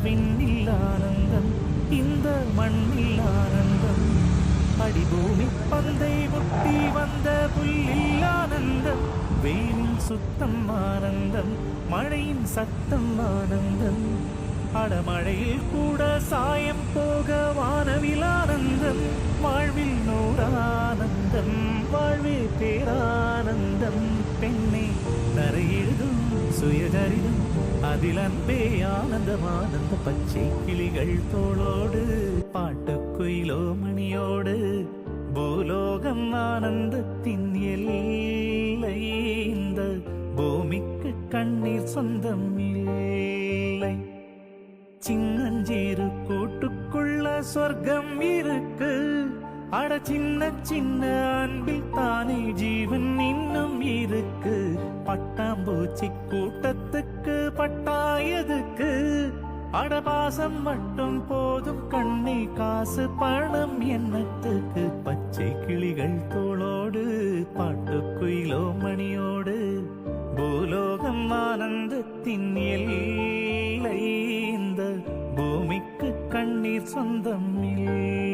விண்ணில் ஆனந்தம், இந்த மண்ணில் ஆனந்தம். அடிபூமி பந்தை முட்டி வந்த புல்லில் ஆனந்தம். வெயிலின் சுத்தம் ஆனந்தம், மழையின் சத்தம் ஆனந்தம். அடமழையில் கூட சாயம் போக வானவில் ஆனந்தம். வாழ்வில் நூறானந்தம், வாழ்வே பேரானந்தம். பெண்ணே நரையெழுதும் சுயதரிதும், அதில் அன்பே ஆனந்தம் ஆனந்தம். பச்சை கிளிகள் தோளோடு, பாட்டுக்குயிலோ மணியோடு, பூலோகம் ஆனந்தத்தின் எல்லை. இந்த பூமிக்கு கண்ணீர் சொந்தம் இல்லை. சின்னஞ்சீரு கூட்டுக்குள்ள சொர்க்கம் இருக்கு. அட சின்ன சின்ன அன்பில் தானே ஜீவன் இன்னும் இருக்கு. பட்டாம்பூச்சி கூட்டத்துக்கு பட்டாயதுக்கு, அடபாசம் மட்டும் போதும் கண்ணே, காசு பணம் என்னத்துக்கு. பச்சை கிளிகள் தோளோடு, பாட்டுக்குயிலோ மணியோடு, பூலோகம் ஆனந்தத்தின் எல்லை. இந்த பூமிக்கு கண்ணீர் சொந்தம் இல்லை.